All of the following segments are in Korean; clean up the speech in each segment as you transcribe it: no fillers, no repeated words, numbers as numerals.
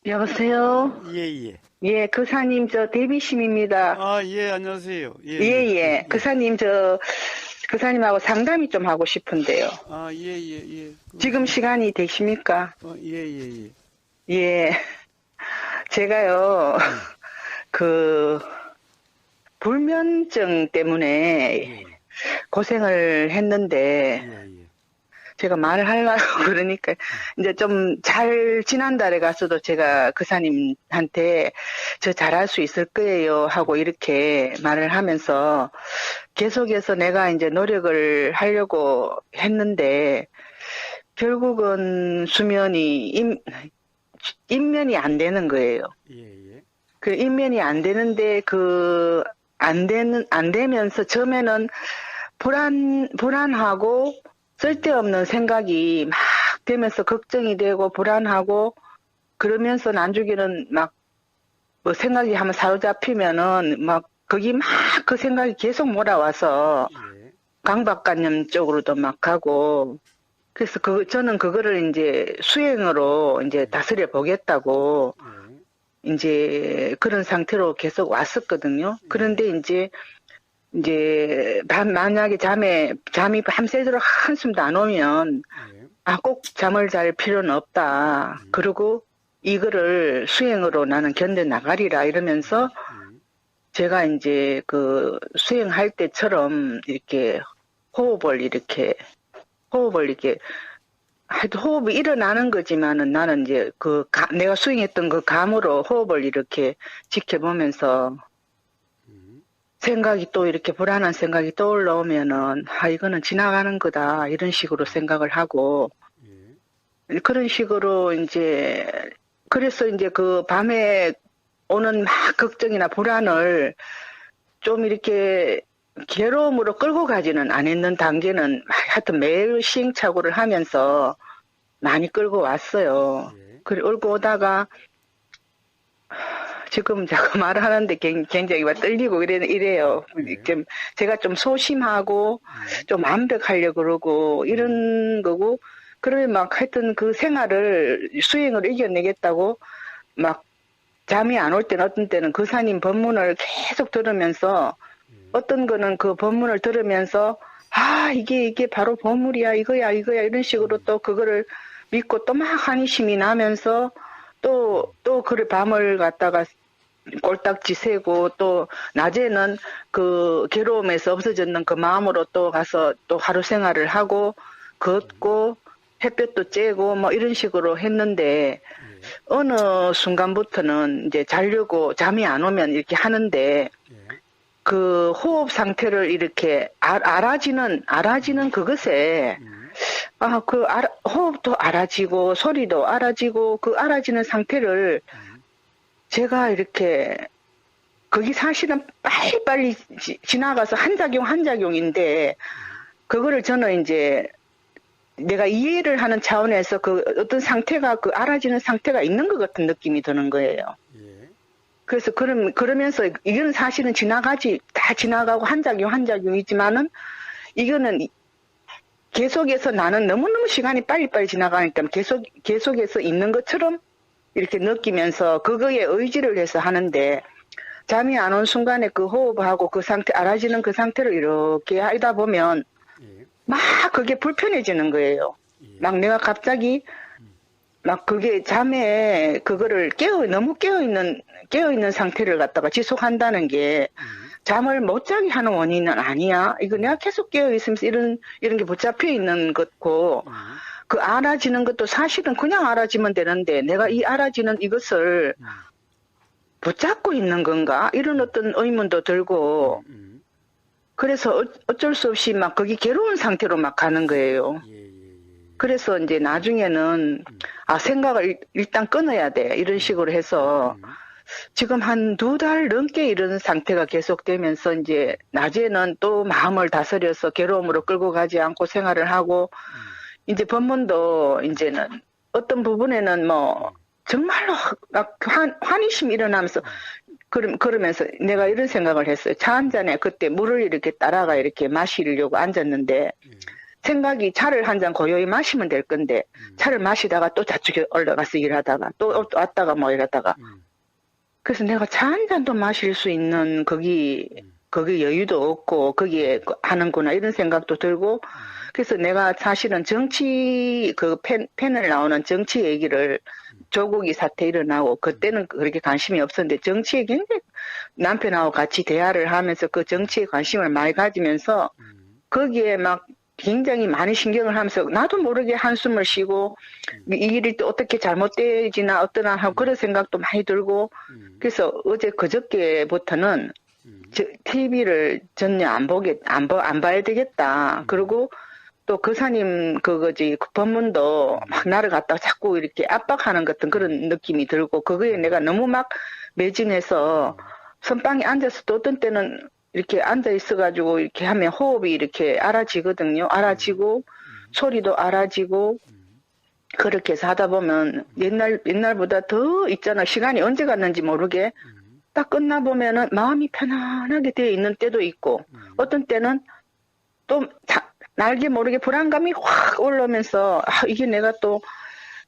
여보세요? 예, 예. 예, 그사님, 저 데비심입니다. 아, 예, 안녕하세요. 예, 예, 예, 예, 예. 예. 그사님, 그사님하고 상담이 좀 하고 싶은데요. 아, 예, 예, 예. 지금 그러세요. 시간이 되십니까? 예, 예, 예. 예. 제가요, 예, 그, 불면증 때문에 예, 고생을 했는데, 예, 예. 제가 말을 하려고 그러니까, 이제 좀 잘, 지난달에 가서도 제가 그사님한테 저 잘할 수 있을 거예요 하고 이렇게 말을 하면서 계속해서 내가 이제 노력을 하려고 했는데, 결국은 수면이, 인면이 안 되는 거예요. 예, 예. 그 인면이 안 되는데, 안 되면서 처음에는 불안하고 쓸데없는 생각이 막 되면서 걱정이 되고 불안하고 그러면서 나중에는 막 뭐 생각이 한번 사로잡히면은 막 거기 막 그 생각이 계속 몰아와서 예, 강박관념 쪽으로도 막 가고 그래서 저는 그거를 이제 수행으로 이제 다스려 보겠다고 예, 이제 그런 상태로 계속 왔었거든요. 예, 그런데 이제 만약에 잠이 밤새도록 한숨도 안 오면 예. 꼭 잠을 잘 필요는 없다. 그리고 이거를 수행으로 나는 견뎌 나가리라 이러면서 제가 이제 그 수행할 때처럼 이렇게 호흡을 이렇게 하여튼 호흡이 일어나는 거지만은 나는 이제 내가 수행했던 그 감으로 호흡을 이렇게 지켜보면서 생각이 또 이렇게 불안한 생각이 떠올라오면은, 이거는 지나가는 거다. 이런 식으로 생각을 하고, 그런 식으로 이제, 그래서 이제 그 밤에 오는 막 걱정이나 불안을 좀 이렇게 괴로움으로 끌고 가지는 않았는 단계는 하여튼 매일 시행착오를 하면서 많이 끌고 왔어요. 끌고 오다가 지금 자꾸 말하는데 굉장히 막 떨리고 이래요. 제가 좀 소심하고 좀 완벽하려고 그러고 이런 거고, 그러면 막 하여튼 그 생활을 수행을 이겨내겠다고 막 잠이 안 올 때는 어떤 때는 그사님 법문을 계속 들으면서 어떤 거는 그 법문을 들으면서 이게 바로 보물이야, 이거야, 이런 식으로 또 그거를 믿고 또 막 한심이 나면서 또 그래 밤을 갖다가 꼴딱지 세고 또 낮에는 그 괴로움에서 없어졌는 그 마음으로 또 가서 또 하루 생활을 하고 걷고 햇볕도 쬐고 뭐 이런 식으로 했는데 어느 순간부터는 이제 자려고 잠이 안 오면 이렇게 하는데 그 호흡 상태를 이렇게 알아지는 그것에 호흡도 알아지고 소리도 알아지고 그 알아지는 상태를 제가 이렇게 거기 사실은 빨리빨리 지나가서 한 작용인데 그거를 저는 이제 내가 이해를 하는 차원에서 그 어떤 상태가 그 알아지는 상태가 있는 것 같은 느낌이 드는 거예요. 그래서 그러면서 이거는 사실은 다 지나가고 한 작용이지만은 이거는 계속해서 나는 너무너무 시간이 빨리빨리 지나가니까 계속해서 있는 것처럼 이렇게 느끼면서 그거에 의지를 해서 하는데 잠이 안 온 순간에 그 호흡하고 그 상태, 알아지는 그 상태를 이렇게 하다 보면 막 그게 불편해지는 거예요. 막 내가 갑자기 막 그게 잠에 그거를 너무 깨어있는 상태를 갖다가 지속한다는 게 잠을 못 자게 하는 원인은 아니야. 이거 내가 계속 깨어있으면서 이런 게 붙잡혀 있는 것고 그 알아지는 것도 사실은 그냥 알아지면 되는데 내가 이 알아지는 이것을 붙잡고 있는 건가? 이런 어떤 의문도 들고 그래서 어쩔 수 없이 막 거기 괴로운 상태로 막 가는 거예요. 그래서 이제 나중에는 생각을 일단 끊어야 돼. 이런 식으로 해서 지금 한 2달 넘게 이런 상태가 계속되면서 이제 낮에는 또 마음을 다스려서 괴로움으로 끌고 가지 않고 생활을 하고 이제 법문도 이제는 어떤 부분에는 뭐 정말로 막 환희심이 일어나면서 그러면서 내가 이런 생각을 했어요. 차 한 잔에 그때 물을 이렇게 따라가 이렇게 마시려고 앉았는데 생각이 차를 한 잔 고요히 마시면 될 건데 차를 마시다가 또 저쪽에 올라가서 일하다가 또 왔다가 뭐 이러다가 그래서 내가 차 한 잔도 마실 수 있는 거기 여유도 없고 거기에 하는구나 이런 생각도 들고 그래서 내가 사실은 정치 그 패널 나오는 정치 얘기를 조국이 사태 일어나고 그때는 그렇게 관심이 없었는데 정치에 굉장히 남편하고 같이 대화를 하면서 그 정치에 관심을 많이 가지면서 거기에 막 굉장히 많이 신경을 하면서 나도 모르게 한숨을 쉬고 이 일이 또 어떻게 잘못되지나 어떠나 하고 그런 생각도 많이 들고 그래서 어제 그저께부터는 TV를 전혀 안 봐야 되겠다. 그리고 또 거사님 그거지 법문도 막 나를 갖다가 자꾸 이렇게 압박하는 같은 그런 느낌이 들고 그거에 내가 너무 막 매진해서 선방에 앉아서 또 어떤 때는 이렇게 앉아 있어가지고 이렇게 하면 호흡이 이렇게 알아지거든요. 알아지고 소리도 알아지고 그렇게 해서 하다 보면 옛날보다 더 있잖아. 시간이 언제 갔는지 모르게 딱 끝나보면은 마음이 편안하게 되어 있는 때도 있고 어떤 때는 또 날개 모르게 불안감이 확 올라오면서 이게 내가 또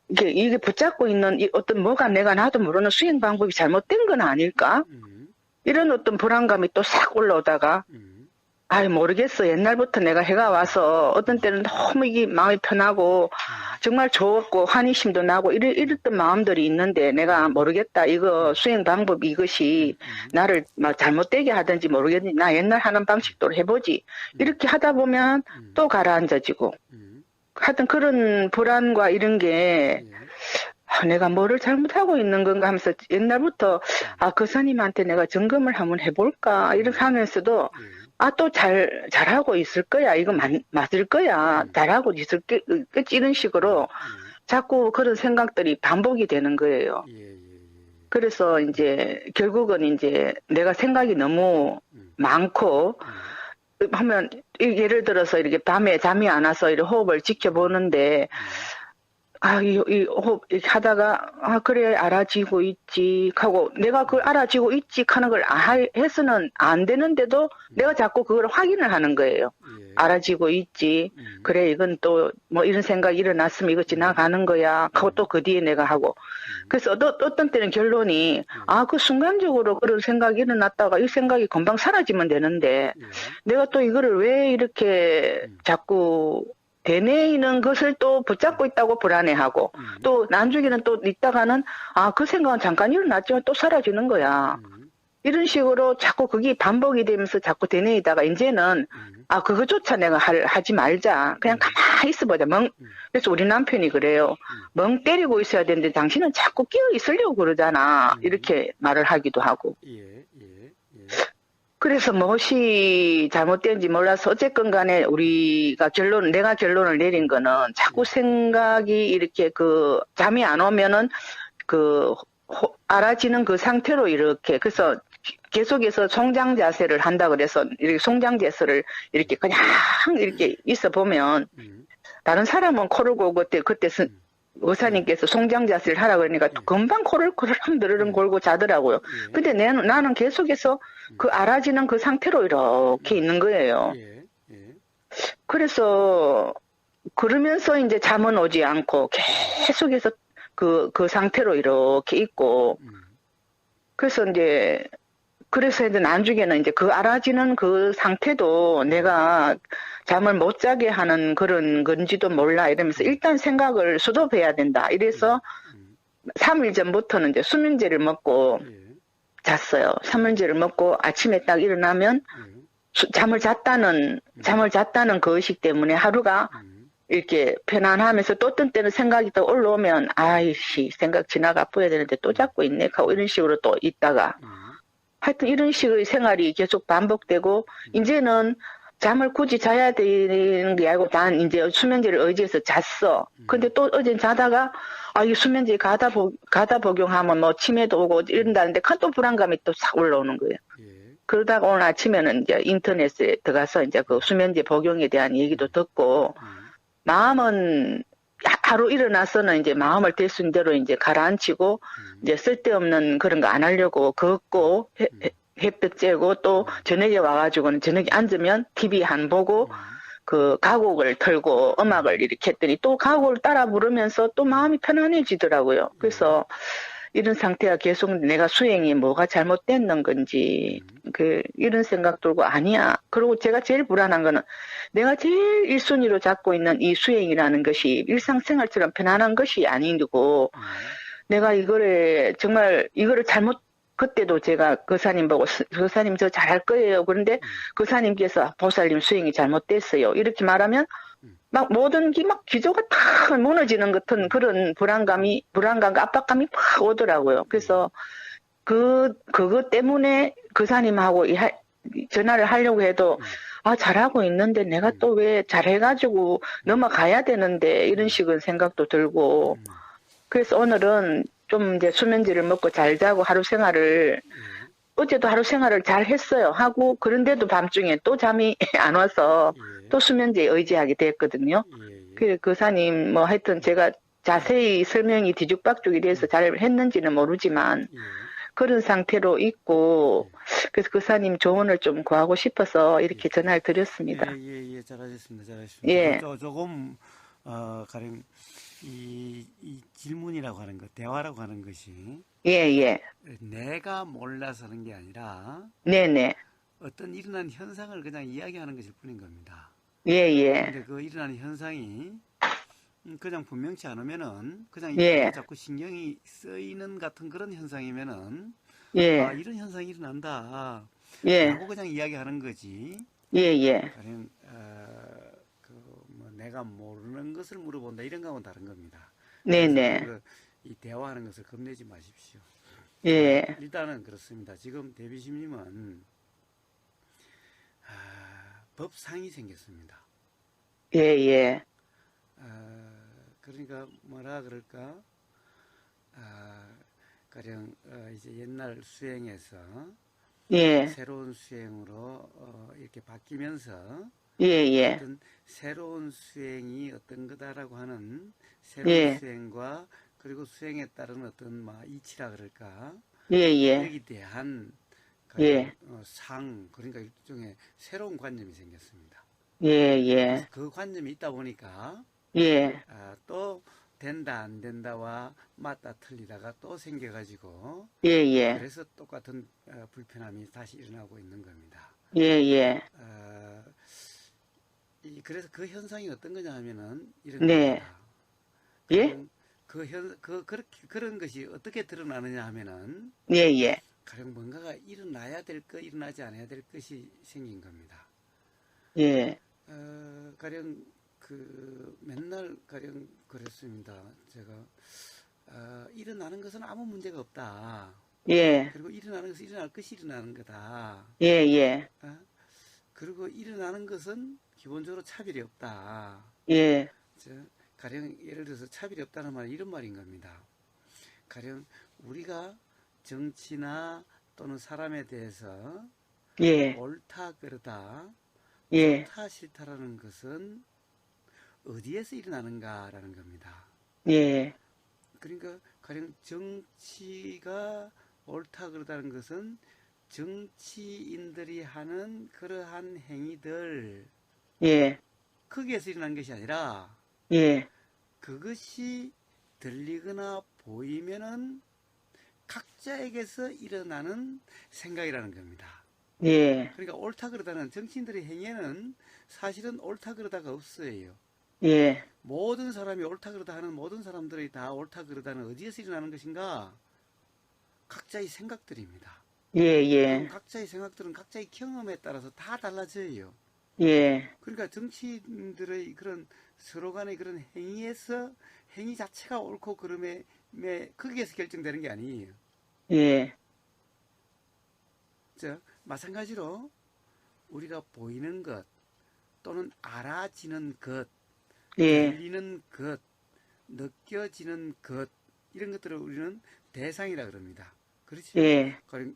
이게 붙잡고 있는 어떤 뭐가 내가 나도 모르는 수행 방법이 잘못된 건 아닐까? 이런 어떤 불안감이 또 싹 올라오다가 모르겠어. 옛날부터 내가 해가 와서 어떤 때는 너무 이게 마음이 편하고 정말 좋았고 환희심도 나고 이랬던 마음들이 있는데 내가 모르겠다. 이거 수행 방법이 이것이 나를 막 잘못되게 하든지 모르겠니. 나 옛날 하는 방식대로 해보지. 이렇게 하다 보면 또 가라앉아지고 하여튼 그런 불안과 이런 게 내가 뭐를 잘못하고 있는 건가 하면서 옛날부터 거사님한테 내가 점검을 한번 해볼까 이렇게 하면서도 또 잘하고 있을 거야. 이거 맞을 거야. 잘하고 있을 거지. 이런 식으로 자꾸 그런 생각들이 반복이 되는 거예요. 그래서 이제 결국은 이제 내가 생각이 너무 많고 하면 예를 들어서 이렇게 밤에 잠이 안 와서 이렇게 호흡을 지켜보는데 이 호흡 이렇게 하다가 그래 알아지고 있지 하고 내가 그걸 알아지고 있지 하는 걸 해서는 안 되는데도 내가 자꾸 그걸 확인을 하는 거예요. 알아지고 있지. 그래 이건 또 뭐 이런 생각이 일어났으면 이거 지나가는 거야 하고 또 그 뒤에 내가 하고 그래서 어떤 때는 결론이 그 순간적으로 그런 생각이 일어났다가 이 생각이 금방 사라지면 되는데 내가 또 이거를 왜 이렇게 자꾸 되뇌이는 것을 또 붙잡고 있다고 불안해하고 또 나중에는 또 있다가는 그 생각은 잠깐 일어났지만 또 사라지는 거야. 이런 식으로 자꾸 그게 반복이 되면서 자꾸 되뇌이다가 이제는 그거조차 내가 하지 말자. 그냥 가만히 있어보자. 그래서 우리 남편이 그래요. 멍 때리고 있어야 되는데 당신은 자꾸 끼어 있으려고 그러잖아. 이렇게 말을 하기도 하고. 그래서 무엇이 잘못된지 몰라서 어쨌건 간에 내가 결론을 내린 거는 자꾸 생각이 이렇게 잠이 안 오면은 알아지는 그 상태로 이렇게 그래서 계속해서 송장 자세를 한다 그래서 이렇게 송장 자세를 이렇게 그냥 이렇게 있어 보면 다른 사람은 코를 골고 그때 의사님께서 송장 자세를 하라 그러니까 금방 코를 흔들흔 골고 자더라고요. 근데 나는 계속해서 그 알아지는 그 상태로 이렇게 있는 거예요. 그래서 그러면서 이제 잠은 오지 않고 계속해서 그 상태로 이렇게 있고 그래서 이제 나중에는 이제 그 알아지는 그 상태도 내가 잠을 못 자게 하는 그런 건지도 몰라 이러면서 일단 생각을 수도해야 된다. 이래서 3일 전부터는 이제 수면제를 먹고 잤어요. 수면제를 먹고 아침에 딱 일어나면 잠을 잤다는 그 의식 때문에 하루가 이렇게 편안하면서 또 어떤 때는 생각이 또 올라오면 생각 지나가 버려야 되는데 또 잡고 있네 하고 이런 식으로 또 있다가 하여튼 이런 식의 생활이 계속 반복되고 이제는 잠을 굳이 자야 되는 게 아니고 난 이제 수면제를 의지해서 잤어. 근데 또 어제 자다가 이 수면제 가다 복용하면 뭐 치매도 오고 이런다는데 또 불안감이 또 싹 올라오는 거예요. 그러다가 오늘 아침에는 이제 인터넷에 들어가서 이제 그 수면제 복용에 대한 얘기도 듣고 마음은 하루 일어나서는 이제 마음을 될 수 있는 대로 이제 가라앉히고 이제 쓸데없는 그런 거 안 하려고 걷고 햇볕 쬐고 또 저녁에 와가지고는 저녁에 앉으면 TV 안 보고 그 가곡을 틀고 음악을 이렇게 했더니 또 가곡을 따라 부르면서 또 마음이 편안해지더라고요. 그래서 이런 상태가 계속 내가 수행이 뭐가 잘못됐는 건지 이런 생각 들고 아니야. 그리고 제가 제일 불안한 거는 내가 제일 1순위로 잡고 있는 이 수행이라는 것이 일상생활처럼 편안한 것이 아니고 내가 정말 이거를 잘못 그때도 제가 거사님 보고 거사님 저 잘할 거예요. 그런데 거사님께서 보살님 수행이 잘못됐어요. 이렇게 말하면 막 모든 게 막 기조가 다 무너지는 같은 그런 불안감과 압박감이 막 오더라고요. 그래서 그것 때문에 거사님하고 전화를 하려고 해도 잘하고 있는데 내가 또 왜 잘해가지고 넘어가야 되는데 이런 식의 생각도 들고 그래서 오늘은 좀 이제 수면제를 먹고 잘 자고 하루 생활을 어제도 하루 생활을 잘 했어요. 하고 그런데도 밤중에 또 잠이 안 와서 또 수면제에 의지하게 됐거든요. 그 거사님 뭐 하여튼 제가 자세히 설명이 뒤죽박죽이 돼서 잘 했는지는 모르지만 그런 상태로 있고 그래서 거사님 조언을 좀 구하고 싶어서 이렇게 전화를 드렸습니다. 잘하셨습니다. 예. 조금 가령 이 질문이라고 하는 것, 대화라고 하는 것이 예. 내가 몰라서 하는 게 아니라 네네. 어떤 일어난 현상을 그냥 이야기하는 것일 뿐인 겁니다. 예. 근데 그 일어나는 현상이 그냥 분명치 않으면은 그냥 자꾸 신경이 쓰이는 같은 그런 현상이면은 이런 현상이 일어난다. 라고 그냥 이야기하는 거지. 가령 뭐 내가 모르는 것을 물어본다 이런 거하고는 다른 겁니다. 네네. 이 대화하는 것을 겁내지 마십시오. 예. 일단은 그렇습니다. 지금 대비심님은 법상이 생겼습니다. 예. 그러니까 뭐라 그럴까? 가령 이제 옛날 수행에서 새로운 수행으로 이렇게 바뀌면서 어떤 새로운 수행이 어떤 거다라고 하는 새로운 수행과 그리고 수행에 따른 어떤 이치라 그럴까? 여기 대한 그러니까 일종의 새로운 관념이 생겼습니다. 그래서 그 관념이 있다 보니까 또 된다 안 된다와 맞다 틀리다가 또 생겨가지고 그래서 똑같은 불편함이 다시 일어나고 있는 겁니다. 그래서 그 현상이 어떤 거냐 하면은 이런 겁니다. 그런 것이 어떻게 드러나느냐 하면은 가령 뭔가가 일어나야 될 것, 일어나지 않아야 될 것이 생긴 겁니다. 가령 맨날 가령 그랬습니다. 제가 일어나는 것은 아무 문제가 없다. 그리고 일어나는 것은 일어날 것이 일어나는 거다. 그리고 일어나는 것은 기본적으로 차별이 없다. 가령 예를 들어서 차별이 없다는 말은 이런 말인 겁니다. 가령 우리가 정치나 또는 사람에 대해서 옳다 그르다 좋다 싫다라는 것은 어디에서 일어나는가라는 겁니다. 그러니까 가령 정치가 옳다 그러다는 것은 정치인들이 하는 그러한 행위들 거기에서 일어난 것이 아니라 그것이 들리거나 보이면은 각자에게서 일어나는 생각이라는 겁니다. 그러니까 옳다 그러다는 정치인들의 행위에는 사실은 옳다 그러다가 없어요. 모든 사람이 옳다 그러다 하는 모든 사람들이 다 옳다 그러다는 어디에서 일어나는 것인가? 각자의 생각들입니다. 그럼 각자의 생각들은 각자의 경험에 따라서 다 달라져요. 그러니까 정치인들의 그런 서로 간의 그런 행위 자체가 옳고 그름에 거기에서 결정되는 게 아니에요. 마찬가지로 우리가 보이는 것 또는 알아지는 것, 들리는 것, 느껴지는 것 이런 것들을 우리는 대상이라 그럽니다. 그렇죠?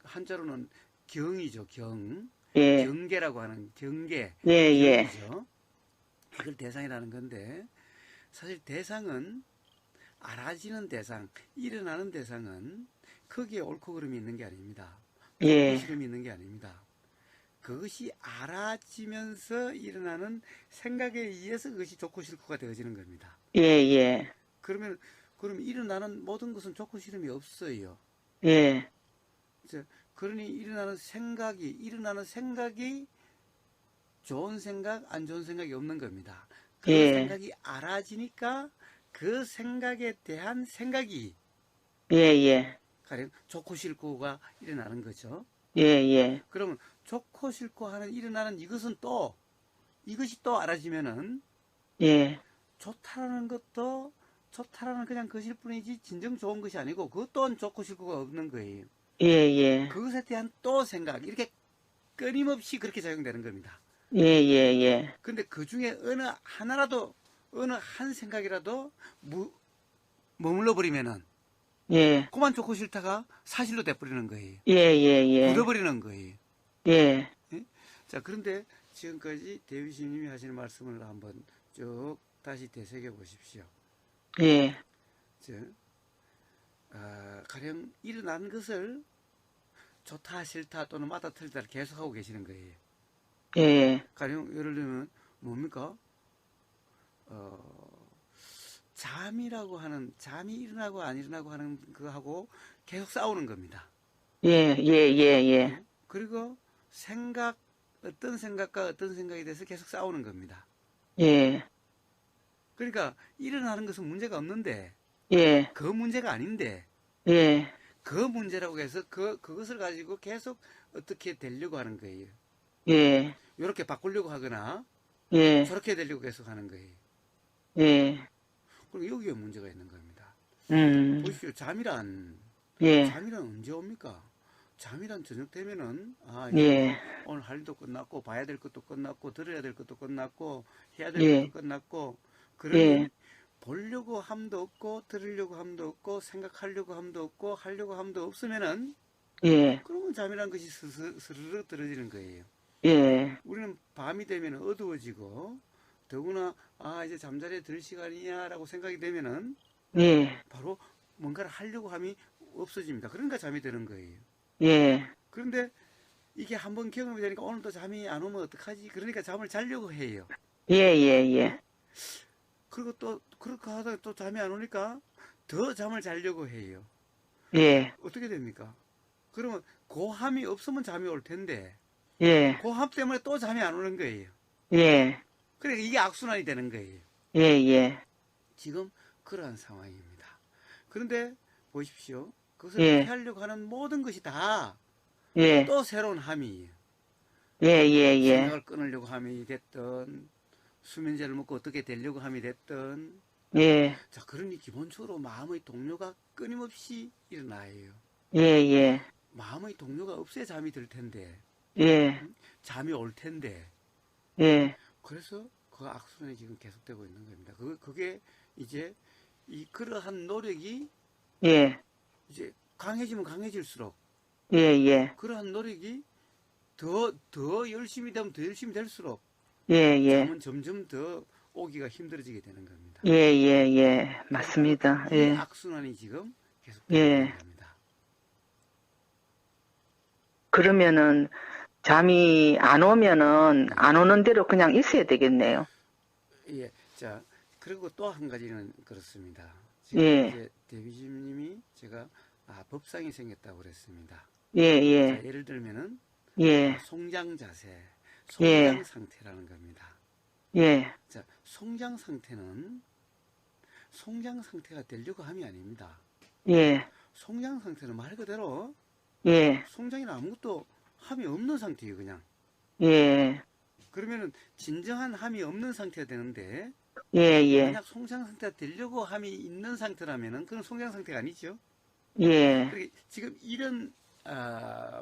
한자로는 경이죠. 경계라고 하는 경계, 경이죠. 이걸 대상이라는 건데 사실 대상은 알아지는 대상, 일어나는 대상은 거기에 옳고 그름이 있는 게 아닙니다. 좋고 싫음이 있는 게 아닙니다. 그것이 알아지면서 일어나는 생각에 의해서 그것이 좋고 싫고가 되어지는 겁니다. 예, 예. 그러면 일어나는 모든 것은 좋고 싫음이 없어요. 예. 그러니 일어나는 생각이 좋은 생각, 안 좋은 생각이 없는 겁니다. 그 예. 생각이 알아지니까 그 생각에 대한 생각이 예, 예. 가령 좋고 싫고가 일어나는 거죠. 예, 예. 그러면 좋고 싫고 하는 일어나는 이것이 또 알아지면은 예. 좋다라는 그냥 것일 뿐이지 진정 좋은 것이 아니고 그것 또한 좋고 싫고가 없는 거예요. 예, 예. 그것에 대한 또 생각 이렇게 끊임없이 그렇게 작용되는 겁니다. 예, 예, 예. 근데 그 중에 어느 한 생각이라도 머물러 버리면은 예. 그만 좋고 싫다가 사실로 돼버리는 거예요. 예, 예, 예. 굳어버리는 거예요. 예. 예? 자, 그런데 지금까지 대비신님이 하시는 말씀을 한번 쭉 다시 되새겨 보십시오. 예. 가령 일어난 것을 좋다 싫다 또는 맞다 틀리다 계속하고 계시는 거예요. 예. 가령 예를 들면 뭡니까? 잠이 일어나고 안 일어나고 하는 그거하고 계속 싸우는 겁니다. 예, 예, 예, 예. 그리고 어떤 생각과 어떤 생각에 대해서 계속 싸우는 겁니다. 예. 그러니까 일어나는 것은 문제가 없는데, 예. 그 문제가 아닌데, 예. 그 문제라고 해서 그것을 가지고 계속 어떻게 되려고 하는 거예요. 예. 이렇게 바꾸려고 하거나, 예. 저렇게 되려고 계속 하는 거예요. 예. 그리고 여기에 문제가 있는 겁니다. 보십시오. 잠이란 예. 언제 옵니까? 잠이란 저녁 되면은, 예. 오늘 할 일도 끝났고, 봐야 될 것도 끝났고, 들어야 될 것도 끝났고, 해야 될 예. 것도 끝났고, 그러니, 예. 보려고 함도 없고, 들으려고 함도 없고, 생각하려고 함도 없고, 하려고 함도 없으면은, 예. 그러면 잠이란 것이 스르르 떨어지는 거예요. 예. 우리는 밤이 되면 어두워지고, 더구나, 이제 잠자리에 들 시간이야라고 생각이 되면은, 예. 바로 뭔가를 하려고 함이 없어집니다. 그러니까 잠이 드는 거예요. 예. 그런데 이게 한번 경험이 되니까 오늘도 잠이 안 오면 어떡하지? 그러니까 잠을 자려고 해요. 예, 예, 예. 그리고 또 그렇게 하다가 또 잠이 안 오니까 더 잠을 자려고 해요. 예. 어떻게 됩니까? 그러면 고함이 없으면 잠이 올 텐데 예. 고함 때문에 또 잠이 안 오는 거예요. 예. 그러니까 이게 악순환이 되는 거예요. 예, 예. 지금 그러한 상황입니다. 그런데 보십시오. 그것을 예. 피하려고 하는 모든 것이 다 예. 또 새로운 함이에요. 예, 예, 예. 생각을 끊으려고 함이 됐든 수면제를 먹고 어떻게 되려고 함이 됐든 예. 자, 그러니 기본적으로 마음의 동료가 끊임없이 일어나요. 예, 예. 마음의 동료가 없어야 잠이 들 텐데 예. 잠이 올 텐데 예. 그래서 그 악순환이 지금 계속되고 있는 겁니다. 그게 이제 그러한 노력이 예. 이제 강해지면 강해질수록 예, 예. 그러한 노력이 더 열심히 되면 더 열심히 될수록 예, 예. 잠은 점점 더 오기가 힘들어지게 되는 겁니다. 예, 예, 예. 맞습니다. 이 예. 악순환이 지금 계속되고 예. 있는 겁니다. 그러면은 잠이 안 오면은 안 오는 대로 그냥 있어야 되겠네요. 예. 자, 그리고 또 한 가지는 그렇습니다. 지금 예. 이제 대비심님이 제가 법상이 생겼다고 그랬습니다. 예, 예. 자, 예를 들면은 예. 송장 자세, 예. 송장 상태라는 겁니다. 예. 자, 송장 상태가 되려고 함이 아닙니다. 예. 송장 상태는 말 그대로 예. 송장이나 아무것도 함이 없는 상태예요, 그냥. 예. 그러면은 진정한 함이 없는 상태가 되는데 예, 예. 만약 송장 상태가 되려고 함이 있는 상태라면은 그건 송장 상태가 아니죠. 예. 그러니까 지금 이런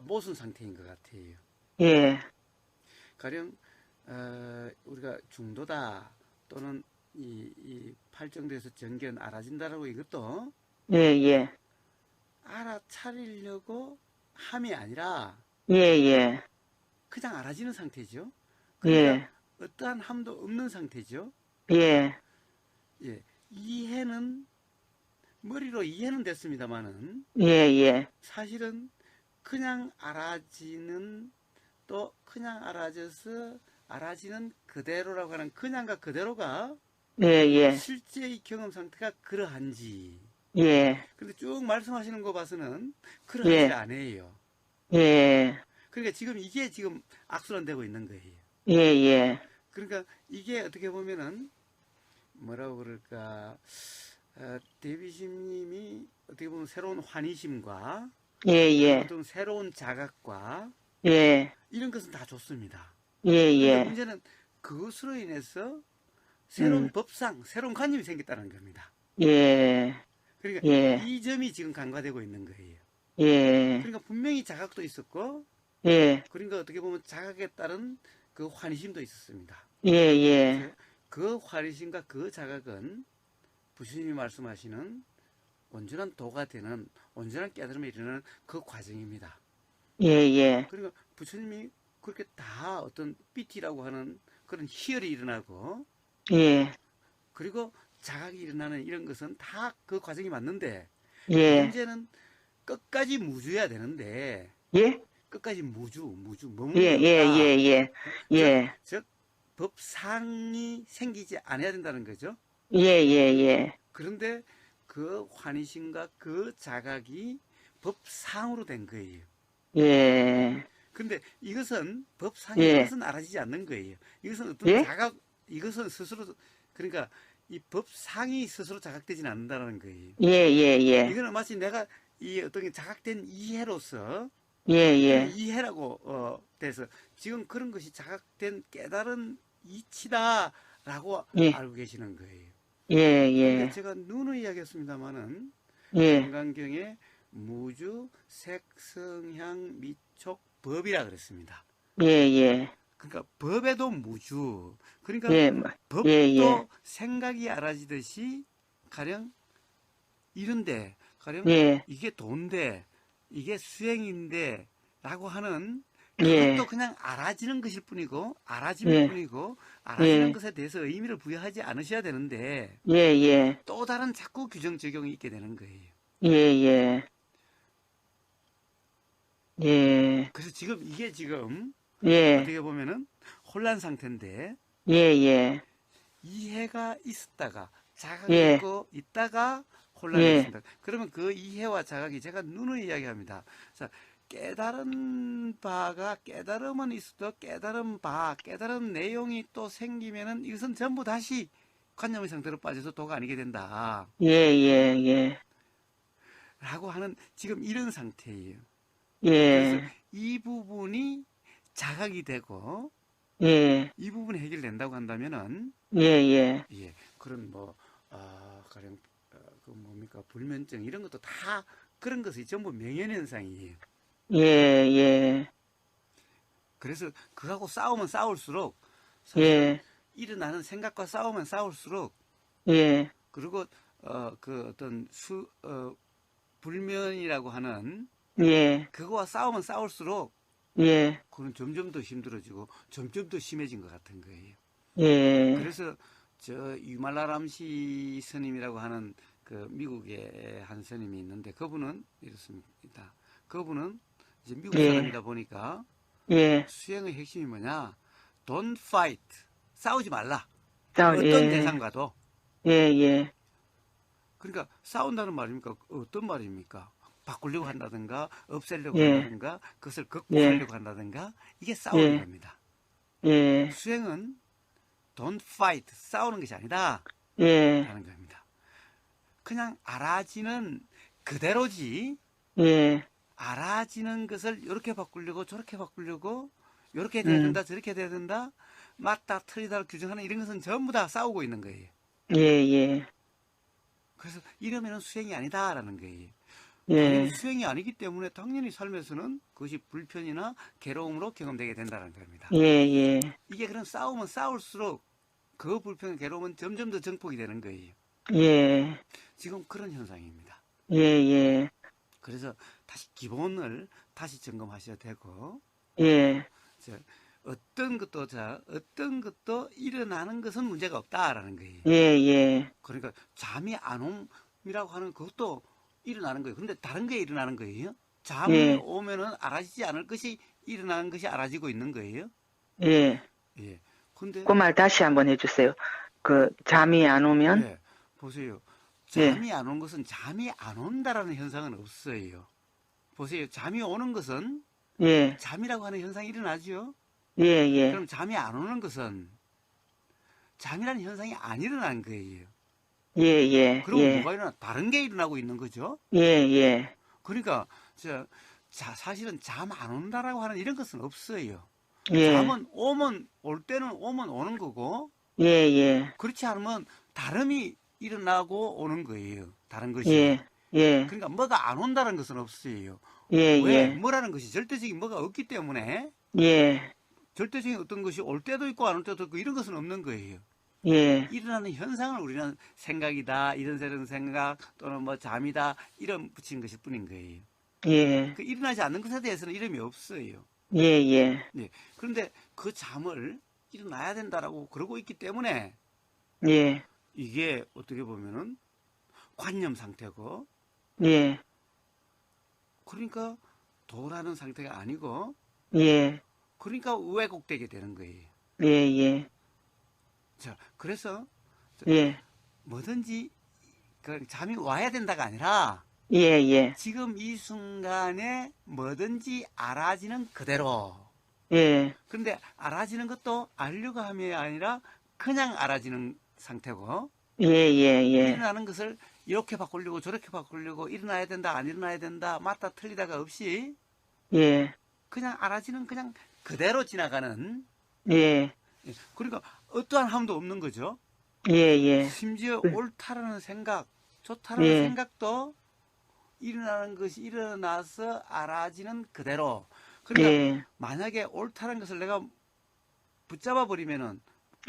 모순 상태인 것 같아요. 예. 가령 우리가 중도다 또는 이 팔정도에서 정견 알아진다라고 이것도 예, 예. 알아차리려고 함이 아니라 예, 예. 그냥 알아지는 상태죠. 예. 그러니까 어떠한 함도 없는 상태죠. 예. 예, 머리로 이해는 됐습니다만은 예, 예. 사실은 그냥 알아지는 또 그냥 알아지는 그대로라고 하는 그냥과 그대로가 예, 예. 실제의 경험 상태가 그러한지. 예. 근데 쭉 말씀하시는 거 봐서는 그러하지 예. 않아요. 예. 그러니까 지금 이게 지금 악순환되고 있는 거예요. 예, 예. 그러니까 이게 어떻게 보면은 뭐라고 그럴까, 데비심님이 어떻게 보면 새로운 환희심과 예, 예. 어떤 새로운 자각과 예. 이런 것은 다 좋습니다. 예, 그런데 예. 문제는 그것으로 인해서 새로운 법상, 새로운 관념이 생겼다는 겁니다. 예. 그러니까 예. 이 점이 지금 간과되고 있는 거예요. 예. 그러니까 분명히 자각도 있었고, 예. 그러니까 어떻게 보면 자각에 따른 그 환희심도 있었습니다. 예, 예. 그 환희심과 그 자각은 부처님이 말씀하시는 온전한 도가 되는, 온전한 깨달음에 이르는 그 과정입니다. 예, 예. 그러니까 부처님이 그렇게 다 어떤 BT라고 하는 그런 희열이 일어나고, 예. 그리고 자각이 일어나는 이런 것은 다 그 과정이 맞는데, 예. 문제는 끝까지 무주해야 되는데, 예? 끝까지 머무는 예, 게 예, 없다. 예, 예. 예. 즉, 법상이 생기지 않아야 된다는 거죠. 예, 예, 예. 그런데 그 환희심과 그 자각이 법상으로 된 거예요. 예. 근데 이것은 법상이 예. 이것은 알아지지 않는 거예요. 이것은 어떤 예? 자각, 이것은 스스로, 그러니까 이 법상이 스스로 자각되지는 않는다는 거예요. 예, 예, 예. 이거는 마치 내가 이 어떤 자각된 이해로서, 예, 예. 이해라고 돼서 지금 그런 것이 자각된 깨달은 이치다라고 예. 알고 계시는 거예요. 예, 그러니까 예. 제가 누누이 이야기했습니다마는 예. 금강경에 무주, 색성향, 미촉, 법이라 그랬습니다. 예, 예. 그러니까 법에도 무주, 그러니까 예. 법도 예, 예. 생각이 알아지듯이 가령 이런데, 가령 예. 이게 돈데, 이게 수행인데 라고 하는 예. 그것도 그냥 알아지는 것일 뿐이고, 알아짐일 예. 뿐이고, 알아지는 예. 것에 대해서 의미를 부여하지 않으셔야 되는데, 예, 예. 또 다른 자꾸 규정 적용이 있게 되는 거예요. 예, 예. 예. 그래서 지금 이게 지금 예. 어떻게 보면은 혼란 상태인데, 예, 예. 이해가 있었다가 자각이 예. 있고 있다가 혼란이 예. 있습니다. 그러면 그 이해와 자각이 제가 누누이 이야기합니다. 자, 깨달은 바가 깨달음은 있어도 깨달은 내용이 또 생기면은 이것은 전부 다시 관념의 상태로 빠져서 도가 아니게 된다. 예, 예, 예. 라고 하는 지금 이런 상태예요. 예. 그래서 이 부분이 자각이 되고 예. 이 부분이 해결된다고 한다면은 예, 예. 예, 그런 가령 그 뭡니까 불면증 이런 것도 다 그런 것이 전부 명현현상이에요. 예, 예. 그래서 그하고 싸우면 싸울수록 사실 예. 일어나는 생각과 싸우면 싸울수록 예. 그리고 그 어떤 불면이라고 하는 예. 그거와 싸우면 싸울수록 예. 그건 점점 더 힘들어지고 점점 더 심해진 것 같은 거예요. 예. 그래서 저 유말라람시 스님이라고 하는 그 미국의 한 스님이 있는데 그분은 이렇습니다. 그분은 이제 미국 사람이다 보니까 예. 수행의 핵심이 뭐냐? Don't fight. 싸우지 말라. 싸우, 어떤 예. 대상과도. 예, 예. 그러니까 싸운다는 말입니까? 어떤 말입니까? 바꾸려고 한다든가 없애려고 예. 한다든가 그것을 극복하려고 한다든가 이게 싸우는 예. 겁니다. 예. 수행은 don't fight. 싸우는 것이 아니다. 예. 하는 겁니다. 그냥 알아지는 그대로지. 예. 알아지는 것을 이렇게 바꾸려고 저렇게 바꾸려고 이렇게 돼야 된다 저렇게 돼야 된다 맞다 틀리다 규정하는 이런 것은 전부 다 싸우고 있는 거예요. 예, 예. 그래서 이러면은 수행이 아니다라는 거예요. 예. 당연히 수행이 아니기 때문에 당연히 삶에서는 그것이 불편이나 괴로움으로 경험되게 된다는 겁니다. 예, 예. 이게 그런 싸우면 싸울수록 그 불편, 괴로움은 점점 더 증폭이 되는 거예요. 예. 지금 그런 현상입니다. 예, 예. 그래서 다시 기본을 다시 점검하셔야 되고, 예. 어떤 것도 일어나는 것은 문제가 없다라는 거예요. 예, 예. 그러니까 잠이 안 옴이라고 하는 그것도 일어나는 거예요. 근데 다른 게 일어나는 거예요. 잠이 예. 오면은 알아지지 않을 것이 일어나는 것이 알아지고 있는 거예요. 예. 예. 근데 그 말 다시 한번 해주세요. 그 잠이 안 오면? 예. 보세요. 예. 잠이 안 온 것은 잠이 안 온다라는 현상은 없어요. 보세요. 잠이 오는 것은 예. 잠이라고 하는 현상이 일어나죠. 예, 예. 그럼 잠이 안 오는 것은 잠이라는 현상이 안 일어나는 거예요. 예, 예. 그럼 예. 뭐가 일어나? 다른 게 일어나고 있는 거죠. 예, 예. 그러니까 사실은 잠 안 온다라고 하는 이런 것은 없어요. 예. 잠은 올 때는 오면 오는 거고, 예, 예. 그렇지 않으면 다름이 일어나고 오는 거예요. 다른 것이. 예, 예. 그러니까 뭐가 안 온다는 것은 없어요. 예, 왜? 예. 뭐라는 것이 절대적인 뭐가 없기 때문에 예. 절대적인 어떤 것이 올 때도 있고 안 올 때도 있고 이런 것은 없는 거예요. 예. 일어나는 현상을 우리는 생각이다, 이런 생각 또는 뭐 잠이다 이름 붙이는 것일 뿐인 거예요. 예. 그 일어나지 않는 것에 대해서는 이름이 없어요. 예, 예. 네. 그런데 그 잠을 일어나야 된다라고 그러고 있기 때문에 예. 이게 어떻게 보면은 관념 상태고, 예. 그러니까 도라는 상태가 아니고, 예. 그러니까 왜곡되게 되는 거예요. 예, 예. 자, 그래서 예. 뭐든지 잠이 와야 된다가 아니라 예, 예. 지금 이 순간에 뭐든지 알아지는 그대로. 예. 그런데 알아지는 것도 알려고 함이 아니라 그냥 알아지는 상태고, 예, 예, 예. 일어나는 것을 이렇게 바꾸려고 저렇게 바꾸려고 일어나야 된다 안 일어나야 된다 맞다 틀리다가 없이 예. 그냥 알아지는 그냥 그대로 지나가는. 예. 그러니까 어떠한 함도 없는 거죠. 예, 예. 심지어 네. 옳다라는 생각, 좋다라는 예. 생각도 일어나는 것이 일어나서 알아지는 그대로. 그러니까 예. 만약에 옳다는 것을 내가 붙잡아 버리면은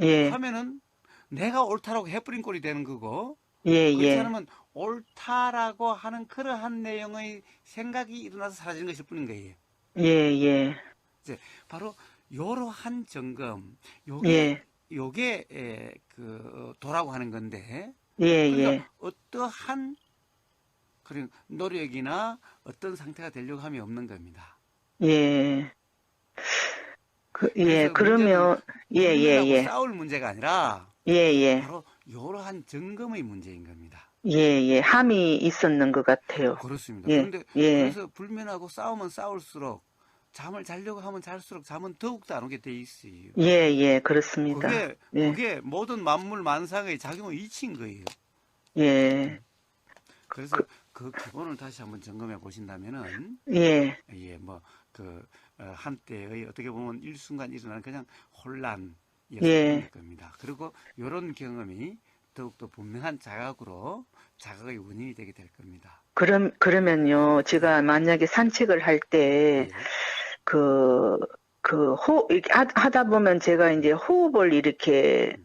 예. 하면은 내가 옳다라고 해버린 꼴이 되는 거고, 예, 그렇지 예. 않으면 옳다라고 하는 그러한 내용의 생각이 일어나서 사라지는 것일 뿐인 거예요. 예, 예. 이제 바로 이러한 점검, 예. 요게 도라고 하는 건데, 예, 그러니까 예. 어떠한 그런 노력이나 어떤 상태가 되려고 함이 없는 겁니다. 예. 그래서 그러면, 예, 예, 불면하고 예. 싸울 문제가 아니라 예, 예. 바로 이러한 점검의 문제인 겁니다. 예, 예. 함이 있었는 것 같아요. 그렇습니다. 예, 그런데 예. 그래서 불면하고 싸우면 싸울수록 잠을 자려고 하면 잘수록 잠은 더욱더 안 오게 돼 있어요. 예, 예. 그렇습니다. 예. 그게 모든 만물 만상의 작용의 이치인 거예요. 예. 그래서 그 기본을 다시 한번 점검해 보신다면은, 예. 예, 뭐, 한때의 어떻게 보면 일순간 일어나는 그냥 혼란이었을 예. 겁니다. 그리고 이런 경험이 더욱더 분명한 자각으로 자각의 원인이 되게 될 겁니다. 그러면요, 제가 만약에 산책을 할 때, 예. 이렇게 하다 보면 제가 이제 호흡을 이렇게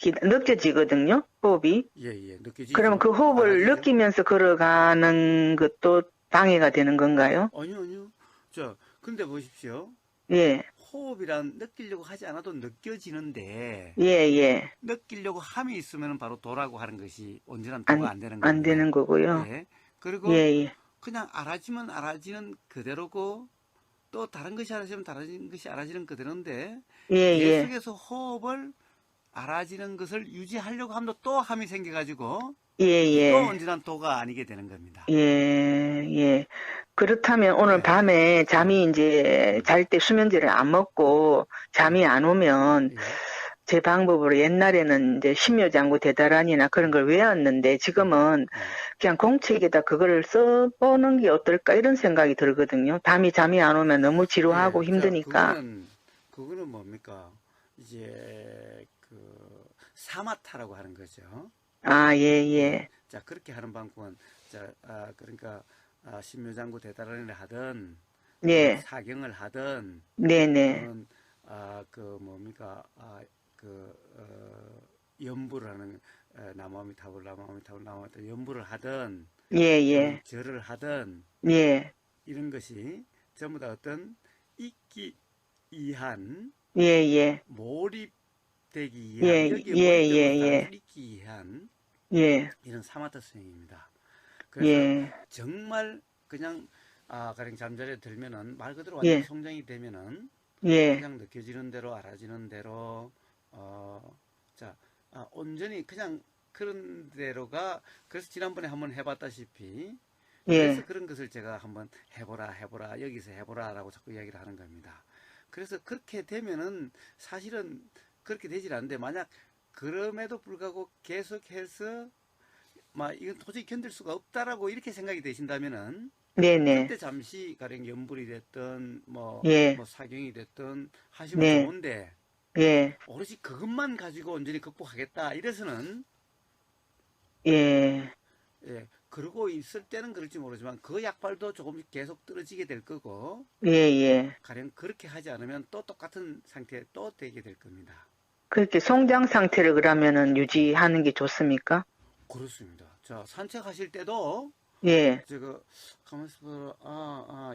느껴지거든요, 호흡이. 예, 예, 느껴지죠. 그러면 그 호흡을 알아지죠? 느끼면서 걸어가는 것도 방해가 되는 건가요? 아니요. 자, 근데 보십시오. 예. 호흡이란 느끼려고 하지 않아도 느껴지는데, 예, 예. 느끼려고 함이 있으면 바로 도라고 하는 것이 온전한 도가 안 되는 겁니다. 안 되는 거고요. 예. 그리고 예, 예. 그냥 알아지면 알아지는 그대로고, 또 다른 것이 알아지면 다른 것이 알아지는 그대로인데, 예, 예. 계속해서 호흡을 알아지는 것을 유지하려고 하면 또 함이 생겨가지고, 예, 예. 또 온전한 도가 아니게 되는 겁니다. 예, 예. 그렇다면 오늘 네. 밤에 잠이 이제 잘 때 수면제를 안 먹고 잠이 안 오면 예. 제 방법으로 옛날에는 이제 심요장구 대다란이나 그런 걸 외웠는데 지금은 그냥 공책에다 그거를 써보는 게 어떨까 이런 생각이 들거든요. 잠이 안 오면 너무 지루하고 예. 힘드니까. 자, 그거는 뭡니까? 이제 사마타라고 하는 거죠. 아, 예, 예. 자, 그렇게 하는 방법은 그러니까 신묘장구 대다란이를 하든, 네. 사경을 하든, 네네. 또는 연부를 하는 나무아미타불 연부를 하든, 예, 예. 절을 하든, 예. 이런 것이 전부 다 어떤 있기 이한, 예, 예. 몰입되기 이한, 예, 여기에 예, 몰입되고 예, 예. 있기 이한 예. 이런 사마타 수행입니다. 그래서 예. 정말 그냥 가령 잠자리에 들면은 말 그대로 완전 예, 성장이 되면은 예, 그냥 느껴지는 대로 알아지는 대로 자 온전히 그냥 그런 대로가 그래서 지난번에 한번 해봤다시피 그래서 예, 그런 것을 제가 한번 해보라 여기서 해보라라고 자꾸 이야기를 하는 겁니다. 그래서 그렇게 되면은 사실은 그렇게 되질 않는데 만약 그럼에도 불구하고 계속해서 막 이건 도저히 견딜 수가 없다라고 이렇게 생각이 되신다면은 네네, 그때 잠시 가령 연불이 됐든 예, 뭐 사경이 됐든 하시면 네, 좋은데 예, 오롯이 그것만 가지고 온전히 극복하겠다 이래서는 예, 예, 그러고 있을 때는 그럴지 모르지만 그 약발도 조금씩 계속 떨어지게 될 거고 예, 예. 가령 그렇게 하지 않으면 또 똑같은 상태에 또 되게 될 겁니다. 그렇게 성장 상태를 그러면은 유지하는 게 좋습니까? 그렇습니다. 자, 산책하실 때도 예, 제가 가만있어 보라.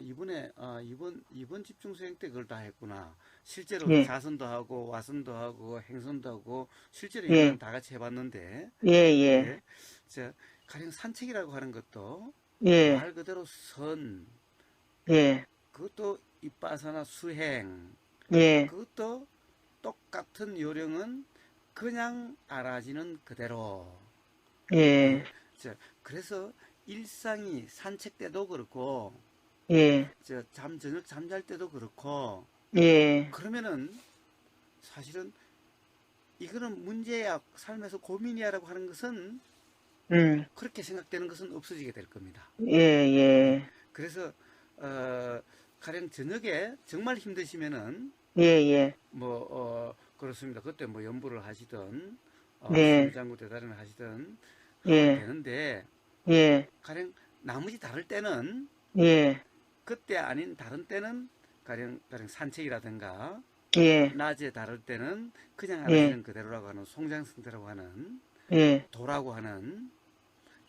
이번 집중 수행 때 그걸 다 했구나. 실제로 예, 자선도 하고 와선도 하고 행선도 하고 실제로 이번엔 예, 다 같이 해봤는데 예, 예, 예. 자, 가령 산책이라고 하는 것도 예, 말 그대로 선 예, 그것도 이빠사나 수행 예, 그것도 똑같은 요령은 그냥 알아지는 그대로 예, 예. 자, 그래서 일상이 산책 때도 그렇고 예, 저녁 잠잘 때도 그렇고 예, 그러면은 사실은 이거는 문제야 삶에서 고민이야라고 하는 것은 음, 그렇게 생각되는 것은 없어지게 될 겁니다. 예, 예. 예, 그래서 가령 저녁에 정말 힘드시면은 예, 예, 그렇습니다. 그때 뭐 연부를 하시든 네, 심유장구 대단을 하시든 하면 예, 되는데 예, 가령 나머지 다를 때는 예, 그때 아닌 다른 때는 가령 산책이라든가 예, 낮에 다를 때는 그냥 예, 알아지는 그대로라고 하는 송장승대라고 하는 예, 도라고 하는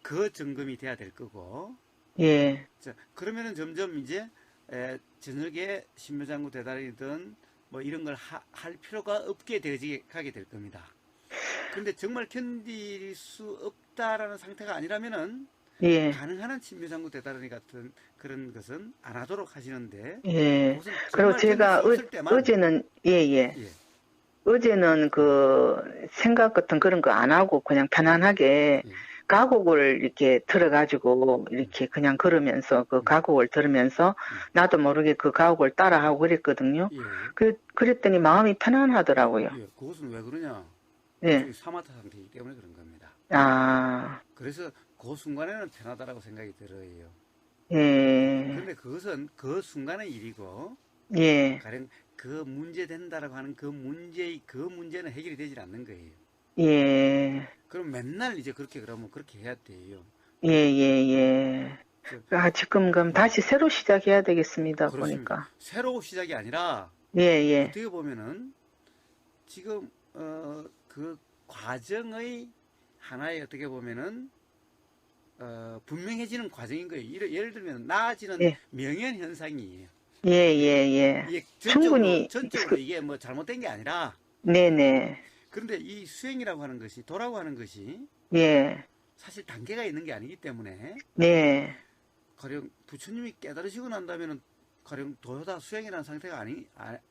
그 점검이 돼야 될 거고 예, 자, 그러면은 점점 이제 저녁에 신묘장구 대달이든 뭐 이런 걸 할 필요가 없게 되어가게 될 겁니다. 근데 정말 견딜 수 없다라는 상태가 아니라면은 예, 가능한 한 신묘장구 대달이 같은 그런 것은 안 하도록 하시는데 예. 그것은 그리고 정말 견딜 제가 수 없을 때만 어제는, 예, 예. 예, 어제는 예, 그 생각 같은 그런 거 안 하고 그냥 예, 편안하게 예, 가곡을 이렇게 틀어가지고 음, 이렇게 그냥 걸으면서 그 음, 가곡을 들으면서 음, 나도 모르게 그 가곡을 따라하고 그랬거든요. 예, 그랬더니 마음이 편안하더라고요. 예, 그것은 왜 그러냐? 예. 그쪽이 사마타 상태이기 때문에 그런 겁니다. 아, 그래서 그 순간에는 편하다라고 생각이 들어요. 예, 그런데 그것은 그 순간의 일이고, 예, 가령 그 문제 된다라고 하는 그 문제는 해결이 되질 않는 거예요. 예, 그럼 맨날 이제 그러면 그렇게 해야 돼요. 예, 예, 예. 저, 아, 지금 그럼 예, 다시 새로 시작해야 되겠습니다. 그렇습니다. 보니까. 새로 시작이 아니라, 예, 예, 어떻게 보면은, 지금, 그 과정의 하나의 어떻게 보면은, 분명해지는 과정인 거예요. 예를 들면, 나아지는 예, 명현 현상이에요. 예, 예, 예. 이게 충분히, 전적으로 이게 뭐 잘못된 게 아니라, 네네. 그런데 이 수행이라고 하는 것이, 도라고 하는 것이 예, 사실 단계가 있는 게 아니기 때문에, 네, 가령 부처님이 깨달으시고 난 다음에는 가령 도요다 수행이라는 상태가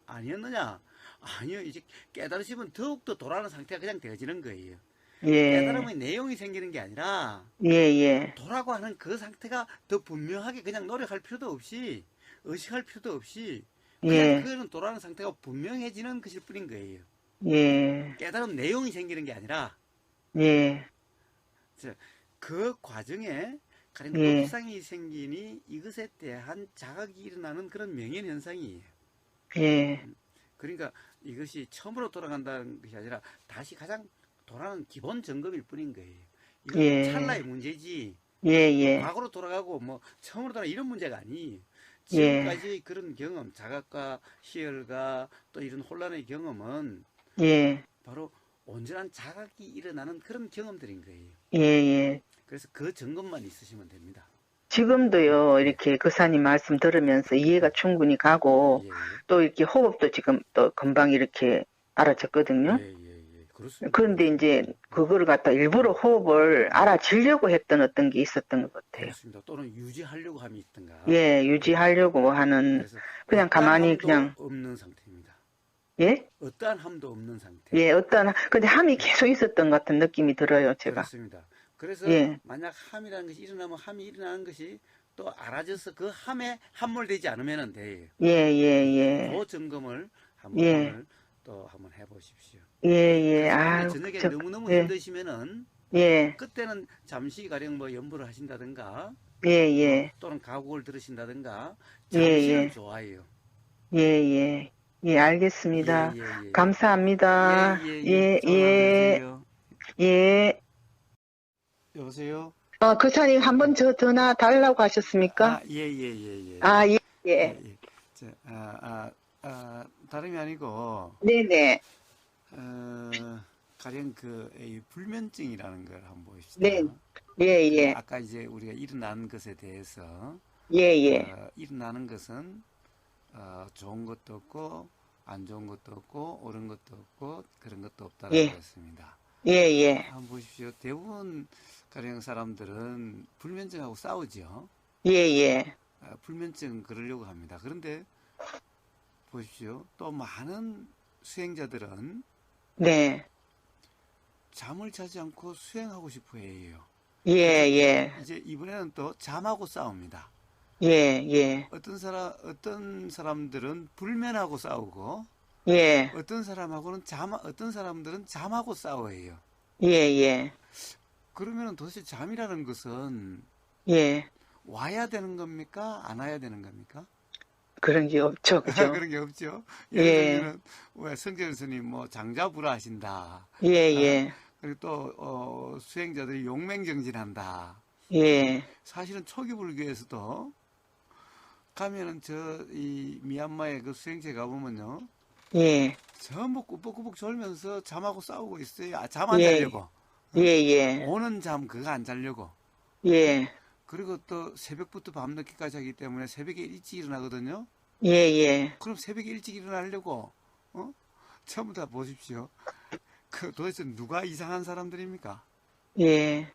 아니었느냐? 아니요. 이제 깨달으시면 더욱더 도라는 상태가 그냥 되어지는 거예요. 예, 깨달음의 내용이 생기는 게 아니라, 예, 예, 도라고 하는 그 상태가 더 분명하게 그냥 노력할 필요도 없이, 의식할 필요도 없이, 그냥 예, 그거는 도라는 상태가 분명해지는 것일 뿐인 거예요. 예, 깨달음 내용이 생기는 게 아니라, 예, 그 과정에 가령 예, 업상이 생기니 이것에 대한 자각이 일어나는 그런 명현 현상이에요. 예, 그러니까 이것이 처음으로 돌아간다는 것이 아니라 다시 가장 돌아가는 기본 점검일 뿐인 거예요. 이건 찰나의 예, 문제지, 예, 예, 과거로 돌아가고 뭐 처음으로 돌아가 이런 문제가 아니에요. 예, 지금까지 그런 경험, 자각과 희열과 또 이런 혼란의 경험은 예, 바로 온전한 자각이 일어나는 그런 경험들인 거예요. 예, 예. 그래서 그 점검만 있으시면 됩니다. 지금도요, 예, 이렇게 그사님 말씀 들으면서 이해가 충분히 가고, 예, 예, 또 이렇게 호흡도 지금 또 금방 이렇게 예, 알아듣거든요. 예, 예. 그렇습니다. 그런데 이제 그거를 갖다 일부러 호흡을 알아주려고 했던 어떤 게 있었던 것 같아요. 그렇습니다. 또는 유지하려고 함이 있던가. 예, 유지하려고 하는, 그래서 그냥 가만히 그냥. 없는 상태입니다. 예? 어떠한 함도 없는 상태. 예, 근데 함이 계속 있었던 것 같은 느낌이 들어요, 제가. 그렇습니다. 그래서 예. 만약 함이라는 것이 일어나면 함이 일어나는 것이 또 알아져서 그 함에 함몰되지 않으면 돼요. 예, 예, 예. 그 점검을 한번 예. 오늘 또 한번 해보십시오. 예, 예. 근데 저녁에 너무너무 예. 힘드시면은 예. 그때는 잠시 가령 뭐 연부를 하신다든가 예, 예. 또는 가곡을 들으신다든가 예, 잠시는 예. 좋아요. 예, 예. 예, 알겠습니다. 예, 예, 예. 감사합니다. 예, 예, 예, 좋은 하루 되세요. 예. 여보세요? 거사님 한 번 저 전화 달라고 하셨습니까? 예, 예, 예, 예. 아, 예, 예. 예, 예. 다름이 아니고, 네네. 가령 이 불면증이라는 걸 한번 보십시다. 네. 예, 예. 아까 이제 우리가 일어나는 것에 대해서, 예, 예. 일어나는 것은, 좋은 것도 없고, 안 좋은 것도 없고, 옳은 것도 없고, 그런 것도 없다라고 예. 했습니다. 예, 예. 한번 보십시오. 대부분 가령 사람들은 불면증하고 싸우죠. 예, 예. 불면증 그러려고 합니다. 그런데 보십시오. 또 많은 수행자들은 네. 잠을 자지 않고 수행하고 싶어 해요. 예, 예. 이제 이번에는 또 잠하고 싸웁니다. 예, 예. 어떤 사람들은 불면하고 싸우고, 예. 어떤 사람들은 잠하고 싸워해요. 예, 예. 그러면 도대체 잠이라는 것은 예. 와야 되는 겁니까? 안 와야 되는 겁니까? 그런 게 없죠, 그죠? 그런 게 없죠. 예. 예를 들면 왜 성전 스님 뭐 장자부라 하신다. 예, 예. 그리고 또 수행자들이 용맹정진한다. 예. 사실은 초기 불교에서도 가면은 이 미얀마의 그 수행체 가보면요. 예. 전부 꾸벅꾸벅 졸면서 잠하고 싸우고 있어요. 잠 안 예. 자려고. 예, 예. 오는 잠 그거 안 자려고. 예. 그리고 또 새벽부터 밤늦게까지 하기 때문에 새벽에 일찍 일어나거든요. 예, 예. 그럼 새벽에 일찍 일어나려고 전부 다 보십시오. 도대체 누가 이상한 사람들입니까? 예.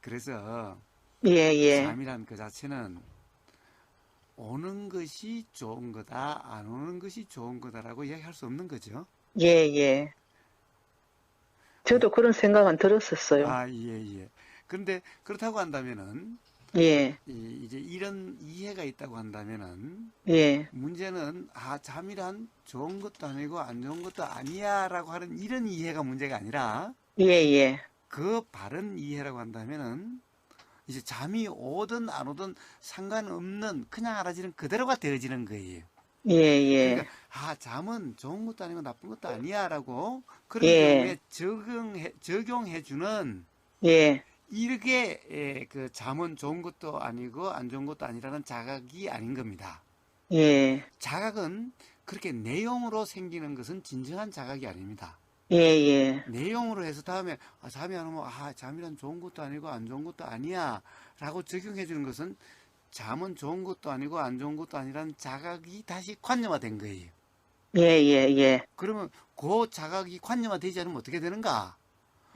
그래서 예, 예. 잠이란 그 자체는 오는 것이 좋은 거다, 안 오는 것이 좋은 거다라고 이야기할 수 없는 거죠. 예, 예. 저도 그런 생각은 들었었어요. 아, 예, 예. 그런데 그렇다고 한다면은 예. 이제 이런 이해가 있다고 한다면은 예. 문제는 잠이란 좋은 것도 아니고 안 좋은 것도 아니야라고 하는 이런 이해가 문제가 아니라 예, 예. 그 바른 이해라고 한다면은 이제 잠이 오든 안 오든 상관없는 그냥 알아지는 그대로가 되어지는 거예요. 예, 예. 그러니까 잠은 좋은 것도 아니고 나쁜 것도 아니야라고 그런 예. 경우에 적용해주는 예. 이렇게 그 잠은 좋은 것도 아니고 안 좋은 것도 아니라는 자각이 아닌 겁니다. 예. 자각은 그렇게 내용으로 생기는 것은 진정한 자각이 아닙니다. 예, 예. 내용으로 해서 다음에 잠이 안 오면 잠이란 좋은 것도 아니고 안 좋은 것도 아니야 라고 적용해 주는 것은 잠은 좋은 것도 아니고 안 좋은 것도 아니라는 자각이 다시 관념화된 거예요. 예, 예, 예. 그러면 그 자각이 관념화되지 않으면 어떻게 되는가?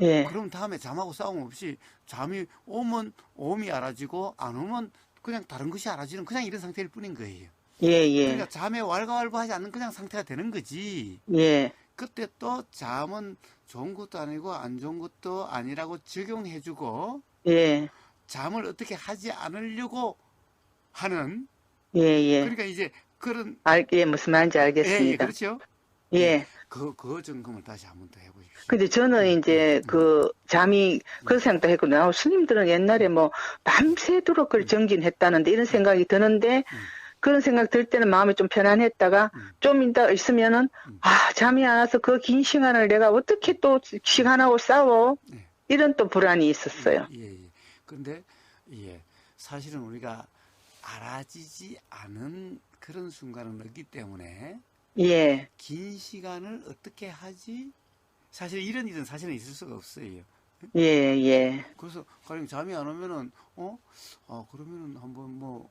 예. 그럼 다음에 잠하고 싸움 없이 잠이 오면 오음이 알아지고 안 오면 그냥 다른 것이 알아지는 그냥 이런 상태일 뿐인 거예요. 예, 예. 그러니까 잠에 왈가왈부하지 않는 그냥 상태가 되는 거지. 예. 그때 또 잠은 좋은 것도 아니고 안 좋은 것도 아니라고 적용해주고 예. 잠을 어떻게 하지 않으려고 하는 예, 예. 그러니까 이제 그런 예, 무슨 말인지 알겠습니다. 예, 그렇죠. 예. 그 점검을 다시 한번 더 해보십시오. 근데 저는 이제 잠이 그런 생각도 했거든요. 스님들은 옛날에 뭐 밤새도록 그걸 정진했다는데 이런 생각이 드는데 그런 생각 들 때는 마음이 좀 편안했다가 좀 이따 있으면은 잠이 안 와서 그 긴 시간을 내가 어떻게 또 시간하고 싸워 이런 또 불안이 있었어요. 예. 그런데 사실은 우리가 알아지지 않은 그런 순간은 없기 때문에 예. 긴 시간을 어떻게 하지? 사실 이런 일은 사실은 있을 수가 없어요. 예, 예. 그래서 가령 잠이 안 오면은 그러면은 한번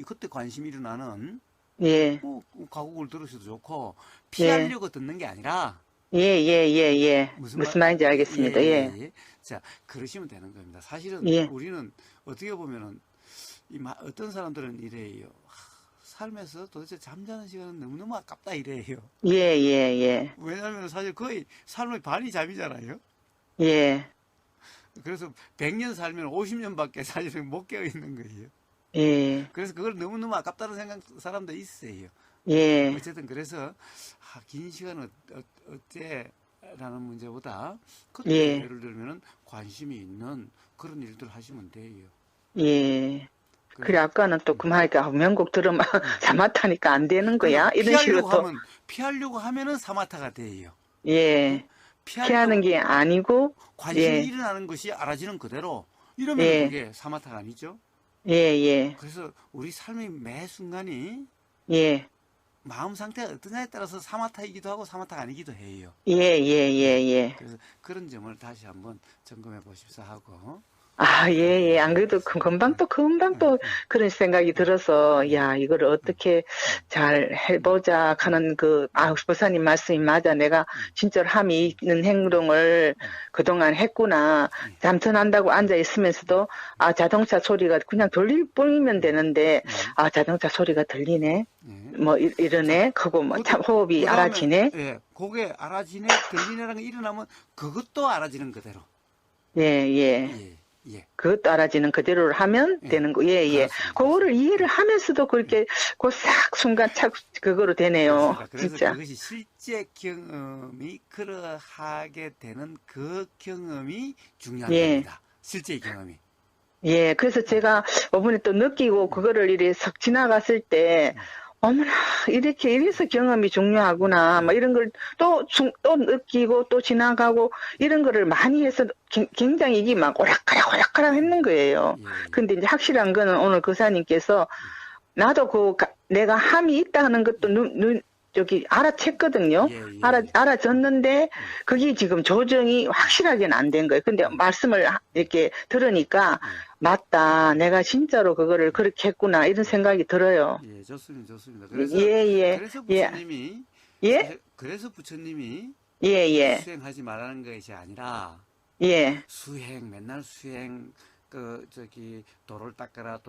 그때 관심이 일어나는 예. 가곡을 들으셔도 좋고 피하려고 듣는 게 아니라 예, 예, 예, 예. 무슨 말인지 알겠습니다. 예, 예. 예, 예. 자, 그러시면 되는 겁니다. 사실은 예. 우리는 어떻게 보면은 어떤 사람들은 이래요. 삶에서 도대체 잠자는 시간은 너무너무 아깝다 이래요. 예, 예, 예. 왜냐하면 사실 거의 삶의 반이 잠이잖아요. 예. 그래서 100년 살면 50년밖에 사실은 못 깨어 있는 거예요. 예. 그래서 그걸 너무너무 아깝다는 생각 사람도 있어요. 예. 어쨌든 그래서 긴 시간은 어째라는 문제보다 예. 예를 들면은 관심이 있는 그런 일들 하시면 돼요. 예. 그래 아까는 또 그만하니까 명곡 들으면 사마타니까 안 되는 거야. 이런 식으로 또 피하려고 하면은 사마타가 돼요. 예. 피하는 게 아니고 관심이 예. 일어나는 것이 알아지는 그대로 이러면 예. 그게 사마타가 아니죠. 예, 예. 그래서 우리 삶의 매 순간이 예. 마음 상태가 어떠냐에 따라서 사마타이기도 하고 사마타가 아니기도 해요. 예, 예, 예, 예. 그래서 그런 점을 다시 한번 점검해 보십사 하고. 아, 예, 예. 안 그래도 금방 또 그런 생각이 들어서, 야, 이걸 어떻게 잘 해보자 하는 부사님 말씀이 맞아. 내가 진짜로 함이 있는 행동을 그동안 했구나. 잠천한다고 앉아 있으면서도, 자동차 소리가 그냥 들릴 뿐이면 되는데, 자동차 소리가 들리네. 뭐, 이러네. 그거 뭐, 참, 호흡이 알아지네. 예, 그게 알아지네, 들리네라는 게 일어나면 그것도 알아지는 그대로. 예, 예. 예. 예. 그것도 알아지는 그대로를 하면 되는 거. 예, 예. 그거를 이해를 하면서도 그렇게 싹 순간 착 그거로 되네요. 그래서 진짜. 그것이 실제 경험이 그러하게 되는 그 경험이 중요한 겁니다. 실제 경험이. 예, 그래서 제가 이번에 또 느끼고 그거를 이렇게 싹 지나갔을 때 어머나, 이래서 경험이 중요하구나. 뭐 이런 걸 또 느끼고 또 지나가고 이런 거를 많이 해서 굉장히 이게 막 오락가락 했는 거예요. 근데 이제 확실한 거는 오늘 교사님께서 나도 내가 함이 있다는 것도 알아챘거든요. 알아졌는데 그게 지금 조정이 확실하게는 안 된 거예요. 근데 말씀을 이렇게 들으니까 맞다. 내가 진짜로 그거를 그렇게 했구나. 이런 생각이 들어요. 예, 좋습니다. 그래서 부처님이 수행하지 말라는 것이 아니라 맨날 수행 도를 닦아라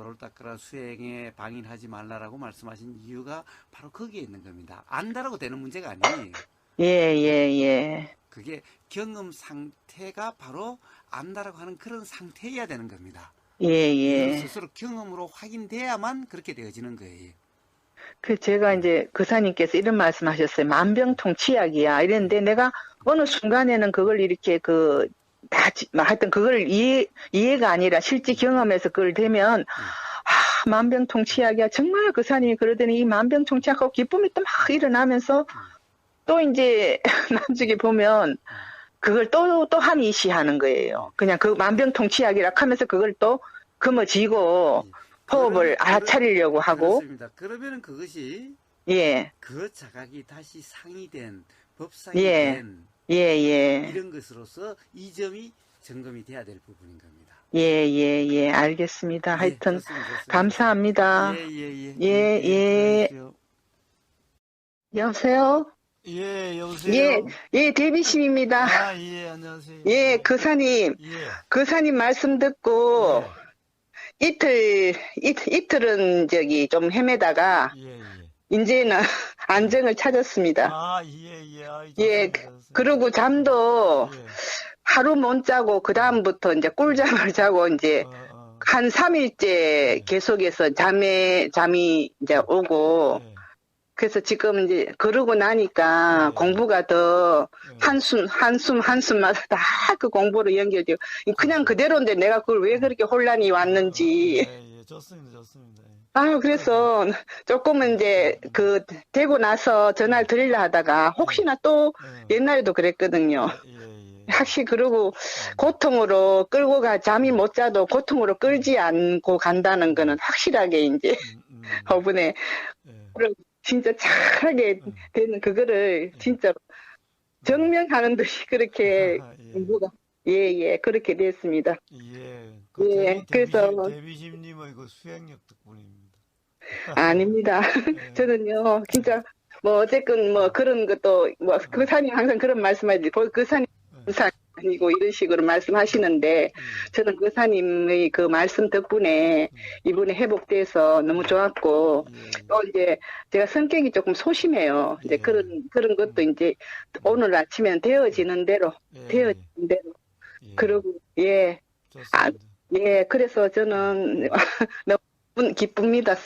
수행에 방임하지 말라라고 말씀하신 이유가 바로 거기에 있는 겁니다. 안다라고 되는 문제가 아니에요. 예. 그게 경험 상태가 바로 안다라고 하는 그런 상태여야 되는 겁니다. 예. 스스로 경험으로 확인돼야만 그렇게 되어지는 거예요. 제가 이제 교사님께서 이런 말씀 하셨어요. 만병통치약이야. 이랬는데 내가 어느 순간에는 그걸 이렇게 하여튼 그걸 이해가 아니라 실제 경험에서 그걸 되면, 만병통치약이야. 정말 교사님이 그러더니 이 만병통치약하고 기쁨이 또 막 일어나면서 또 이제 나중에 보면 그걸 또 함이 시하는 거예요. 그냥 그 만병통치약이라 하면서 그걸 또 금어지고 호흡을 알아차리려고 하고. 그렇습니다. 그러면은 그것이 그 자각이 다시 상이된 법상이 된 이런 것으로서 이 점이 점검이 돼야 될 부분인 겁니다. 예. 알겠습니다. 하여튼 감사합니다. 예. 여보세요? 예, 여보세요? 예, 데비심입니다. 예, 안녕하세요. 예, 교사님. 교사님 말씀 듣고 이틀은 좀 헤매다가 이제는 안정을 찾았습니다. 예, 그리고 잠도 하루 못 자고 그다음부터 이제 꿀잠을 자고 이제 한 3일째 계속해서 잠이 이제 오고 그래서 지금 이제 그러고 나니까 공부가 더 한숨마다 다 그 공부로 연결되고 그냥 그대로인데 내가 그걸 왜 그렇게 혼란이 왔는지. 좋습니다. 그래서 조금은 이제 되고 나서 전화를 드리려 하다가 혹시나 또 옛날에도 그랬거든요. 확실히 그러고 고통으로 끌고 잠이 못 자도 고통으로 끌지 않고 간다는 거는 확실하게 이제 저번에 진짜 잘하게 되는 그거를 진짜로 증명하는 듯이 그렇게 공부가 그렇게 됐습니다. 그래서 데비심님의 그 수행력 덕분입니다. 아닙니다. 저는요 진짜 뭐 어쨌든 뭐 그런 것도 뭐 그 사님 항상 그런 말씀하지 그 사님 부산 아니고 이런 식으로 말씀하시는데 저는 그 사님의 그 말씀 덕분에 이번에 회복돼서 너무 좋았고 또 이제 제가 성격이 조금 소심해요. 이제 그런 것도 이제 오늘 아침에는 되어지는 대로 되어지는 대로 그러고 예. 아, 예, 그래서 저는 너무 기쁩니다.